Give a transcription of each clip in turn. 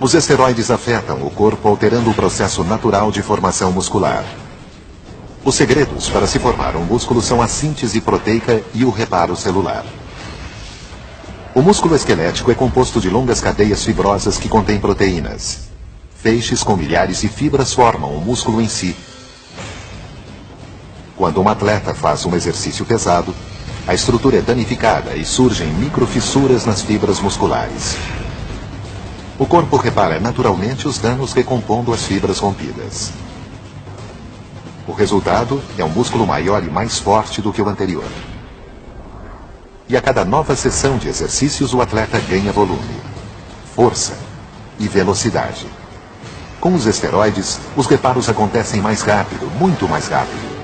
Os esteroides afetam o corpo alterando o processo natural de formação muscular. Os segredos para se formar um músculo são a síntese proteica e o reparo celular. O músculo esquelético é composto de longas cadeias fibrosas que contêm proteínas. Feixes com milhares de fibras formam o músculo em si. Quando um atleta faz um exercício pesado, a estrutura é danificada e surgem microfissuras nas fibras musculares. O corpo repara naturalmente os danos recompondo as fibras rompidas. O resultado é um músculo maior e mais forte do que o anterior. E a cada nova sessão de exercícios, o atleta ganha volume, força e velocidade. Com os esteroides, os reparos acontecem mais rápido, muito mais rápido.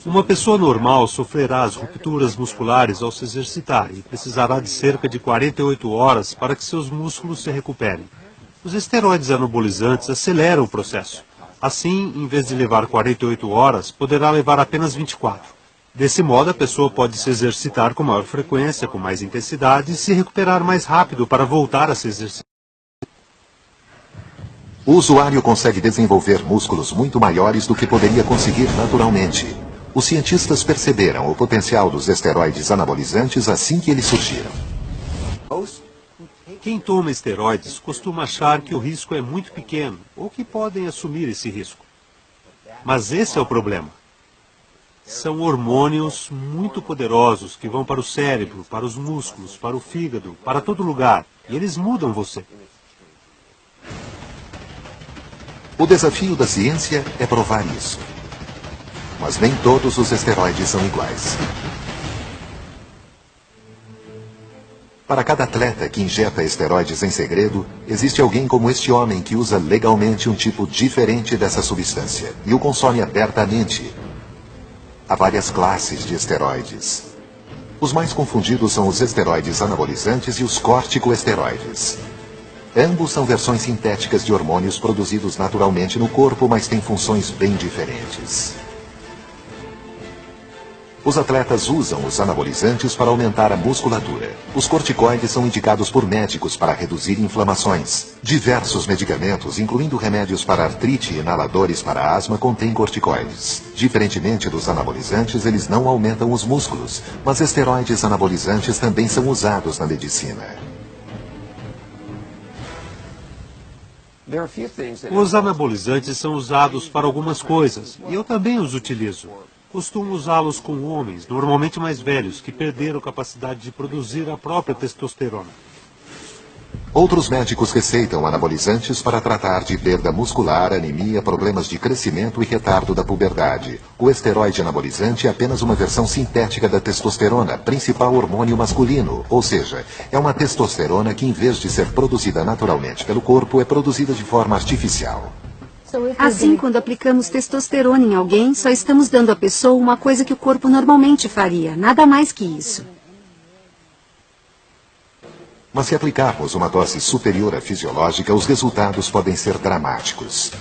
Uma pessoa normal sofrerá as rupturas musculares ao se exercitar e precisará de cerca de 48 horas para que seus músculos se recuperem. Os esteroides anabolizantes aceleram o processo. Assim, em vez de levar 48 horas, poderá levar apenas 24. Desse modo, a pessoa pode se exercitar com maior frequência, com mais intensidade e se recuperar mais rápido para voltar a se exercitar. O usuário consegue desenvolver músculos muito maiores do que poderia conseguir naturalmente. Os cientistas perceberam o potencial dos esteroides anabolizantes assim que eles surgiram. Quem toma esteroides costuma achar que o risco é muito pequeno ou que podem assumir esse risco. Mas esse é o problema. São hormônios muito poderosos que vão para o cérebro, para os músculos, para o fígado, para todo lugar. E eles mudam você. O desafio da ciência é provar isso. Mas nem todos os esteroides são iguais. Para cada atleta que injeta esteroides em segredo, existe alguém como este homem que usa legalmente um tipo diferente dessa substância e o consome abertamente. Há várias classes de esteroides. Os mais confundidos são os esteroides anabolizantes e os corticoesteroides. Ambos são versões sintéticas de hormônios produzidos naturalmente no corpo, mas têm funções bem diferentes. Os atletas usam os anabolizantes para aumentar a musculatura. Os corticoides são indicados por médicos para reduzir inflamações. Diversos medicamentos, incluindo remédios para artrite e inaladores para asma, contêm corticoides. Diferentemente dos anabolizantes, eles não aumentam os músculos, mas esteroides anabolizantes também são usados na medicina. Os anabolizantes são usados para algumas coisas, e eu também os utilizo. Costumo usá-los com homens, normalmente mais velhos, que perderam capacidade de produzir a própria testosterona. Outros médicos receitam anabolizantes para tratar de perda muscular, anemia, problemas de crescimento e retardo da puberdade. O esteroide anabolizante é apenas uma versão sintética da testosterona, principal hormônio masculino, ou seja, é uma testosterona que, em vez de ser produzida naturalmente pelo corpo, é produzida de forma artificial. Assim, quando aplicamos testosterona em alguém, só estamos dando à pessoa uma coisa que o corpo normalmente faria, nada mais que isso. Mas se aplicarmos uma dose superior à fisiológica, os resultados podem ser dramáticos.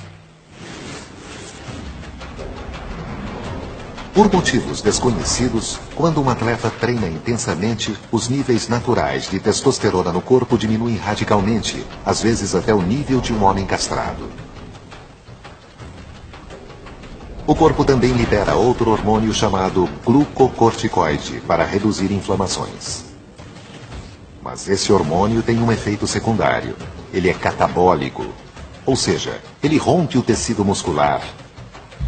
Por motivos desconhecidos, quando um atleta treina intensamente, os níveis naturais de testosterona no corpo diminuem radicalmente, às vezes até o nível de um homem castrado. O corpo também libera outro hormônio chamado glucocorticoide para reduzir inflamações. Mas esse hormônio tem um efeito secundário. Ele é catabólico, ou seja, ele rompe o tecido muscular.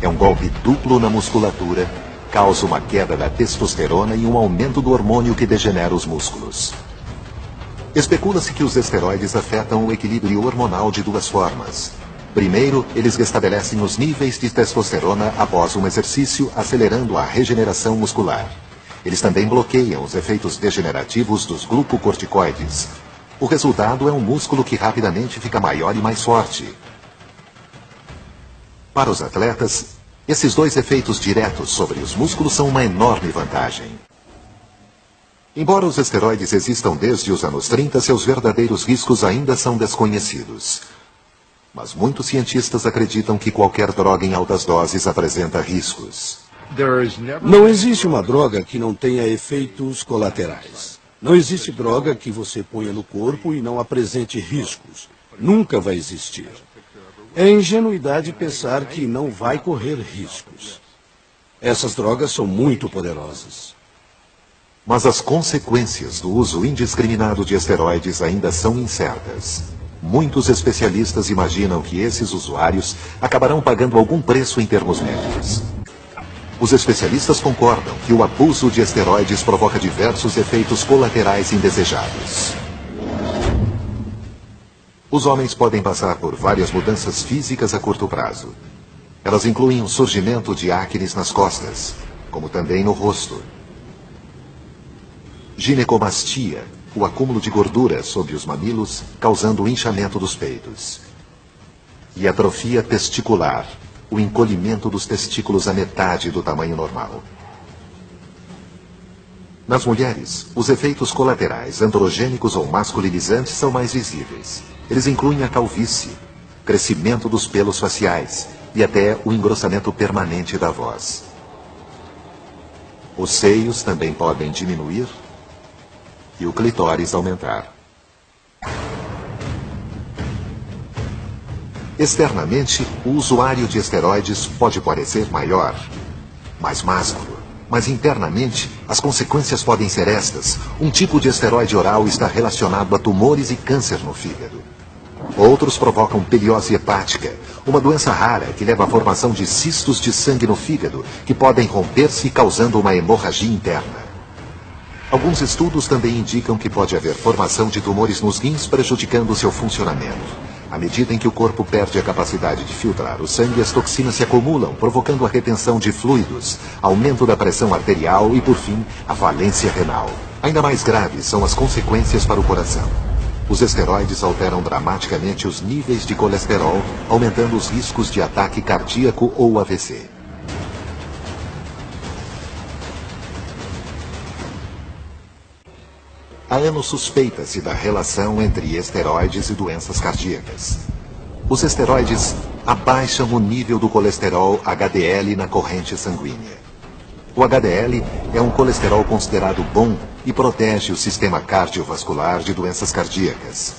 É um golpe duplo na musculatura, causa uma queda da testosterona e um aumento do hormônio que degenera os músculos. Especula-se que os esteroides afetam o equilíbrio hormonal de duas formas. Primeiro, eles restabelecem os níveis de testosterona após um exercício, acelerando a regeneração muscular. Eles também bloqueiam os efeitos degenerativos dos glucocorticoides. O resultado é um músculo que rapidamente fica maior e mais forte. Para os atletas, esses dois efeitos diretos sobre os músculos são uma enorme vantagem. Embora os esteroides existam desde os anos 30, seus verdadeiros riscos ainda são desconhecidos. Mas muitos cientistas acreditam que qualquer droga em altas doses apresenta riscos. Não existe uma droga que não tenha efeitos colaterais. Não existe droga que você ponha no corpo e não apresente riscos. Nunca vai existir. É ingenuidade pensar que não vai correr riscos. Essas drogas são muito poderosas. Mas as consequências do uso indiscriminado de esteroides ainda são incertas. Muitos especialistas imaginam que esses usuários acabarão pagando algum preço em termos médicos. Os especialistas concordam que o abuso de esteroides provoca diversos efeitos colaterais indesejados. Os homens podem passar por várias mudanças físicas a curto prazo. Elas incluem o surgimento de acnes nas costas, como também no rosto. Ginecomastia, o acúmulo de gordura sobre os mamilos, causando o inchamento dos peitos. E atrofia testicular, o encolhimento dos testículos à metade do tamanho normal. Nas mulheres, os efeitos colaterais androgênicos ou masculinizantes são mais visíveis. Eles incluem a calvície, crescimento dos pelos faciais e até o engrossamento permanente da voz. Os seios também podem diminuir e o clitóris aumentar. Externamente, o usuário de esteroides pode parecer maior, mais másculo, mas internamente as consequências podem ser estas. Um tipo de esteroide oral está relacionado a tumores e câncer no fígado. Outros provocam peliose hepática, uma doença rara que leva à formação de cistos de sangue no fígado, que podem romper-se causando uma hemorragia interna. Alguns estudos também indicam que pode haver formação de tumores nos rins prejudicando seu funcionamento. À medida em que o corpo perde a capacidade de filtrar o sangue, as toxinas se acumulam, provocando a retenção de fluidos, aumento da pressão arterial e, por fim, a falência renal. Ainda mais graves são as consequências para o coração. Os esteroides alteram dramaticamente os níveis de colesterol, aumentando os riscos de ataque cardíaco ou AVC. Há anos suspeita-se da relação entre esteroides e doenças cardíacas. Os esteroides abaixam o nível do colesterol HDL na corrente sanguínea. O HDL é um colesterol considerado bom e protege o sistema cardiovascular de doenças cardíacas.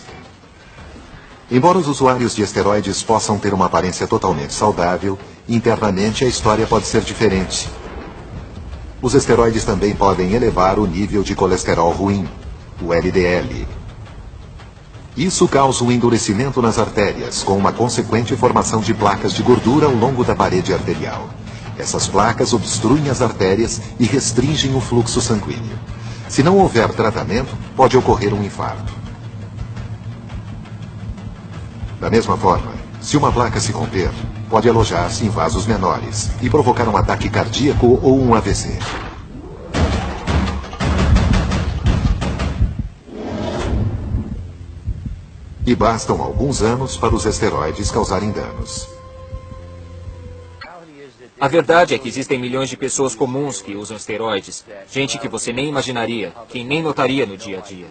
Embora os usuários de esteroides possam ter uma aparência totalmente saudável, internamente a história pode ser diferente. Os esteroides também podem elevar o nível de colesterol ruim, o LDL. Isso causa um endurecimento nas artérias, com uma consequente formação de placas de gordura ao longo da parede arterial. Essas placas obstruem as artérias e restringem o fluxo sanguíneo. Se não houver tratamento, pode ocorrer um infarto. Da mesma forma, se uma placa se romper, pode alojar-se em vasos menores e provocar um ataque cardíaco ou um AVC. E bastam alguns anos para os esteroides causarem danos. A verdade é que existem milhões de pessoas comuns que usam esteroides. Gente que você nem imaginaria, que nem notaria no dia a dia.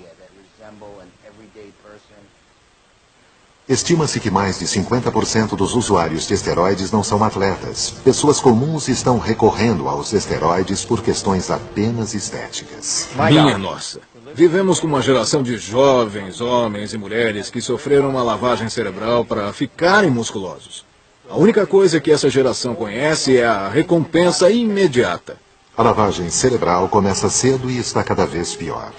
Estima-se que mais de 50% dos usuários de esteroides não são atletas. Pessoas comuns estão recorrendo aos esteroides por questões apenas estéticas. Minha nossa. Vivemos com uma geração de jovens, homens e mulheres que sofreram uma lavagem cerebral para ficarem musculosos. A única coisa que essa geração conhece é a recompensa imediata. A lavagem cerebral começa cedo e está cada vez pior.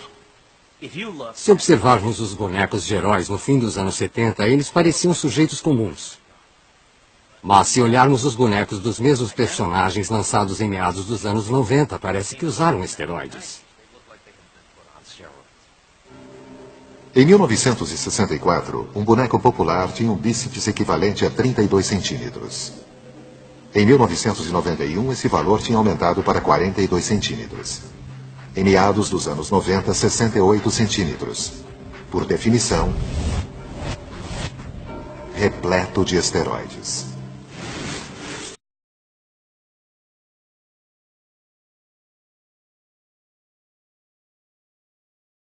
Se observarmos os bonecos de heróis no fim dos anos 70, eles pareciam sujeitos comuns. Mas se olharmos os bonecos dos mesmos personagens lançados em meados dos anos 90, parece que usaram esteroides. Em 1964, um boneco popular tinha um bíceps equivalente a 32 centímetros. Em 1991, esse valor tinha aumentado para 42 centímetros. Em meados dos anos 90, 68 centímetros. Por definição, repleto de esteroides.